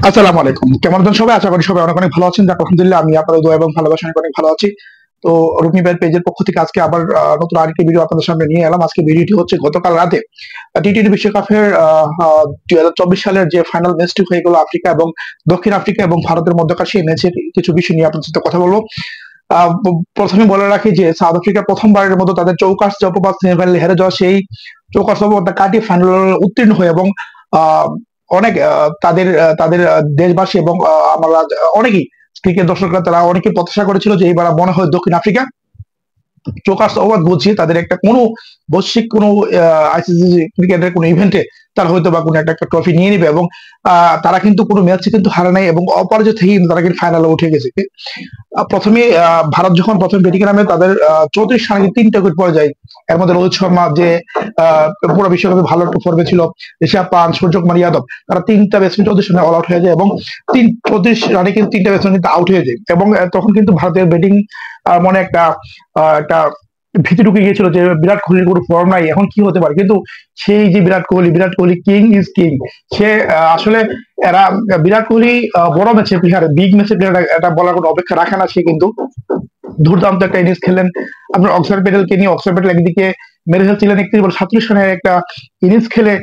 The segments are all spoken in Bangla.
আসসালামু আলাইকুম। কেমন আছেন সবাই? আশা করি সবাই অনেক অনেক ভালো আছেন। যাক আলহামদুলিল্লাহ আমি আপনাদের দোয়া এবং ভালোবাসায় অনেক অনেক ভালো আছি। তো রুমি ভাইয়ের পেজের পক্ষ থেকে আজকে আবার নতুন আরেকটি ভিডিও আপনাদের সামনে নিয়ে এলাম। আজকে ভিডিওটি হচ্ছে গতকাল রাতে টি-টোয়েন্টি বিশ্বকাপের 2024 সালের যে ফাইনাল ম্যাচটি হয়ে গেল আফ্রিকা এবং দক্ষিণ আফ্রিকা এবং ভারতের মধ্যকার সেই ম্যাচের কিছু বিষয় নিয়ে আপনাদের সাথে কথা বলবো। প্রথমে বলে রাখি যে সাউথ আফ্রিকা প্রথমবারের মতো তাদের চৌকাশ জপবাদ সেমিফাইনালে হেরে যাওয়া সেই চৌকাশ জপবাদটা কাটিয়ে ফাইনালে উত্তীর্ণ হয় এবং আহ, অনেক তাদের দেশবাসী এবং আমরা অনেকেই ক্রিকেট দর্শকরা তারা অনেকে প্রত্যাশা করেছিল যে এইবার মনে হয় দক্ষিণ আফ্রিকা চোকার্স অবাধ বুঝিয়ে তাদের একটা কোনো বৈশ্বিক কোনো আইসিসি ক্রিকেটের কোনো ইভেন্টে তারা হয়তো বা কোনো একটা ট্রফি নিয়ে নিবে এবং তারা কিন্তু কোনো ম্যাচে কিন্তু হারে নাই এবং অপরাজয় থেকে তারা কিন্তু ফাইনালে উঠে গেছে। প্রথমে ভারত যখন প্রথম ব্যাটিং নামে তাদের 34 রানে 3টা উইকেট পড়ে যায়। এর মধ্যে রোহিত শর্মা যে পুরো বিশ্বকাপে ভালো একটা ফর্মে ছিল, ঋষভ পান্ট, সূর্যকুমার যাদব, তারা 3টা ব্যাটসম্যান 34 রানে অল আউট হয়ে যায় এবং 34 রানে কিন্তু 3টা ব্যাটসম্যান কিন্তু আউট হয়ে যায় এবং তখন কিন্তু ভারতের ব্যাটিং মনে একটা ভীতি ঢুকে গিয়েছিল যে বিরাট কোহলির কোনো ফর্ম নাই, এখন কি হতে পারে। কিন্তু সেই যে Virat Kohli king is king. সে আসলে এরা বিরাট কোহলি বড় ম্যাচের প্লেয়ার, বিগ ম্যাচের প্লেয়ার, এটা বলার কোনো অপেক্ষা রাখে না। সে কিন্তু দুর্দান্ত একটা ইনিংস খেললেন। আপনার অক্সফোর্ড প্যাটেলকে নিয়ে অক্সফোর্ড প্যাটেল একদিকে মেরে ফেলছিলেন 31 বল 37 রানের একটা ইনিংস খেলে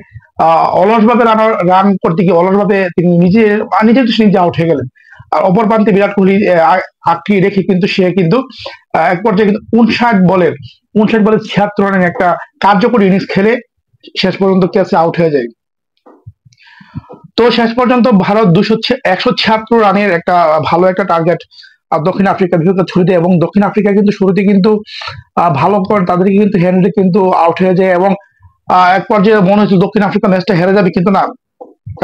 অলসভাবে রান করতে গিয়ে অলসভাবে তিনি নিজে নিজে আউট হয়ে গেলেন। আর অপর প্রান্তে বিরাট কোহলি আটকে রেখে কিন্তু সে কিন্তু এক পর্যায়ে কিন্তু 59 বলে 76 রানের একটা কার্যকরী ইনিংস খেলে শেষ পর্যন্ত ক্যাচে আউট হয়ে যায়। তো শেষ পর্যন্ত ভারত 176 রানের একটা ভালো একটা টার্গেট দক্ষিণ আফ্রিকার বিপক্ষে ছুড়ে দেয় এবং দক্ষিণ আফ্রিকা কিন্তু শুরুতে কিন্তু ভালো করে তাদেরকে কিন্তু হ্যান্ডে কিন্তু আউট হয়ে যায় এবং এক পর্যায়ে মনে হচ্ছে দক্ষিণ আফ্রিকা ম্যাচটা হেরে যাবে, কিন্তু না।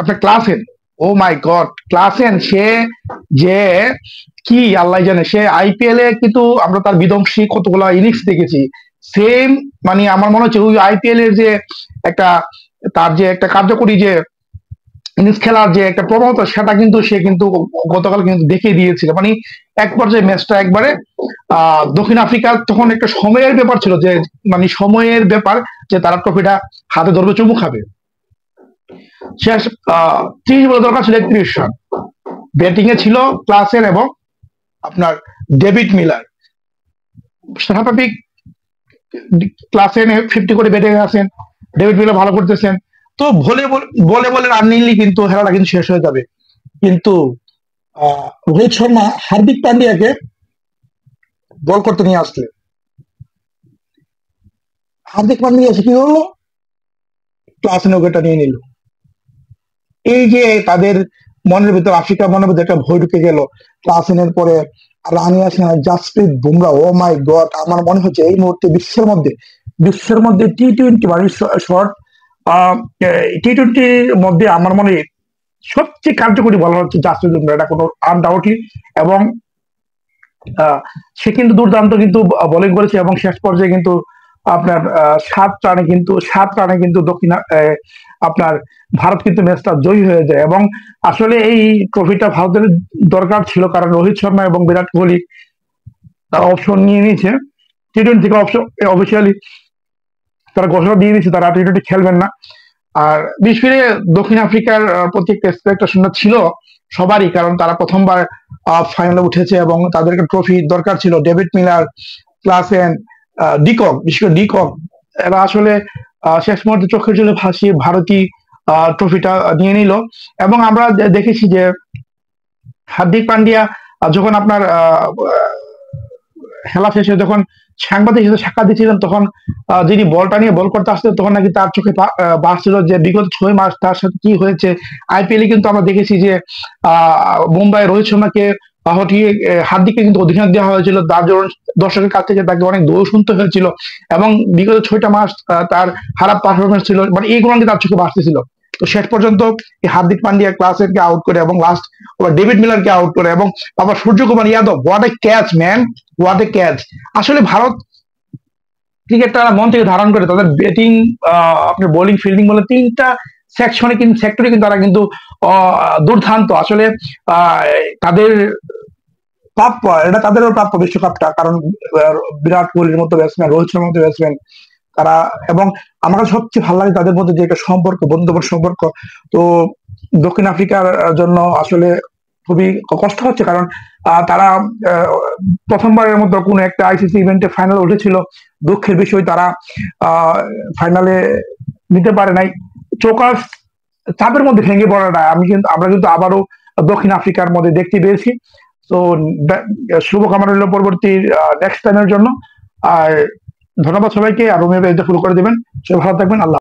আপনার ক্লাসেন, ও মাই গড, ক্লাসেন সে যে কি আল্লাহ জানে, সে আইপিএল এ কিন্তু আমরা তার বিধ্বংসী কতগুলো ইনিংস দেখেছি। সেম মানে আমার মনে হচ্ছে ওই আইপিএল এর যে একটা তার যে একটা কার্যকরী যে ইনিংস খেলার যে একটা প্রবণতা সেটা কিন্তু সে কিন্তু গতকাল কিন্তু দেখিয়ে দিয়েছিল। মানে এক পর্যায়ে ম্যাচটা একবারে দক্ষিণ আফ্রিকার তখন একটা সময়ের ব্যাপার ছিল, যে মানে সময়ের ব্যাপার যে তারা ট্রফিটা হাতে ধরবে, চুমু খাবে। শেষ 30 বলে দরকার ছিল 31 রান। ব্যাটিং এ ছিল ক্লাসেন এবং আপনার ডেভিড মিলার। স্বাভাবিক ক্লাসেন 50 করে ব্যাটিং আছেন, ডেভিড মিলার ভালো করতেছেন। তো বলে বলে রান নিলেই কিন্তু খেলাটা কিন্তু শেষ হয়ে যাবে। কিন্তু রোহিত শর্মা হার্দিক পান্ডিয়াকে বল করতে নিয়ে আসলে হার্দিক পান্ডিয়া এসে কি করলো, ক্লাস উইকেটটা নিয়ে নিল। এই যে তাদের মনের ভিতর, আফ্রিকার মনের ভিতরে একটা ভয় ঢুকে গেল ক্লাসেনের পরে রানি আসেন জাসপ্রীত বুমরা। ও মাই গড, আমার মনে হচ্ছে এই মুহূর্তে বিশ্বের মধ্যে টি-টোয়েন্টি মানে শর্ট টি-টোয়েন্টির মধ্যে আমার মনে হয় সবচেয়ে কার্যকরী বলা হচ্ছে জাসপ্রীত বুমরা, এটা কোনো আনডাউটলি। এবং সে কিন্তু দুর্দান্ত কিন্তু বোলিং করেছে এবং শেষ পর্যায়ে কিন্তু আপনার 7 রানে কিন্তু আপনার ভারত কিন্তু ম্যাচটা জয়ী হয়ে যায় এবং আসলে এই ট্রফিটা ভারতের দরকার ছিল, কারণ রোহিত শর্মা এবং বিরাট কোহলি তারা অপশন নিয়ে নিয়েছে টি-টোয়েন্টি থেকে। অফিসিয়ালি তারা ঘোষণা দিয়ে দিয়েছে তারা টি-টোয়েন্টি খেলবেন না। আর বিশেষ করে দক্ষিণ আফ্রিকার প্রতি একটা এক্সপেকটেশন ছিল সবারই, কারণ তারা প্রথমবার ফাইনালে উঠেছে এবং তাদেরকে ট্রফি দরকার ছিল। ডেভিড মিলার, ক্লাসেন, ডিকক, বিশেষ করে ডিকক এরা আসলে শেষ মুহূর্তে চোখের জলে ভাসিয়ে ভারতী ট্রফিটা নিয়ে নিল। এবং আমরা দেখেছি যে হার্দিক পান্ডিয়া যখন আপনার খেলা শেষে যখন সাংবাদিক হিসেবে সাক্ষাৎ দিচ্ছিলেন, তখন যিনি বলটা নিয়ে বল করতে আসতেন তখন নাকি তার চোখে ভাসছিল যে বিগত 6 মাস তার সাথে কি হয়েছে। আইপিএল কিন্তু আমরা দেখেছি যে মুম্বাই রোহিত শর্মাকে হটিয়ে হার্দিককে কিন্তু অধিনায়ক দেওয়া হয়েছিল, তার জন্য দর্শকের কাছ থেকে তাকে অনেক দৌড় শুনতে হয়েছিল এবং বিগত 6টা মাস তার খারাপ পারফরমেন্স ছিল, মানে এইগুলো নাকি তার চোখে ভাসতেছিল। তো শেষ পর্যন্ত এই হার্দিক পান্ডিয়া ক্লাসেনকে আউট করে এবং লাস্ট ডেভিড মিলারকে আউট করে এবং আবার Suryakumar Yadav, what a catch man, what a catch. আসলে ভারত ক্রিকেট তারা মন থেকে ধারণ করে তাদের ব্যাটিং, আপনার বোলিং, ফিল্ডিং বলে 3টা সেক্টরে কিন্তু তারা কিন্তু দুর্দান্ত। আসলে আহ, তাদের প্রাপ্য, এটা তাদেরও প্রাপ্য বিশ্বকাপটা, কারণ বিরাট কোহলির মতো ব্যাটসম্যান, রোহিত শর্মার মতো ব্যাটসম্যান তারা। এবং আমার কাছে সবচেয়ে ভালো লাগে তাদের মধ্যে যে একটা সম্পর্ক, বন্ধুত্বপূর্ণ সম্পর্ক। তো দক্ষিণ আফ্রিকার জন্য আসলে খুবই কষ্ট হচ্ছে, কারণ তারা প্রথমবারের মতো কোনো একটা আইসিসি ইভেন্টে ফাইনাল উঠেছিল। দুঃখের বিষয় তারা ফাইনালে নিতে পারে নাই। চোকার চাপের মধ্যে ভেঙে পড়াটা আমরা কিন্তু আবারও দক্ষিণ আফ্রিকার মধ্যে দেখতে পেয়েছি। তো শুভকামনা রইল পরবর্তী নেক্সট টাইমের জন্য। আর ধন্যবাদ সবাইকে, আর রুমি ফলো করে দেবেন। সবাই ভালো থাকবেন। আল্লাহ।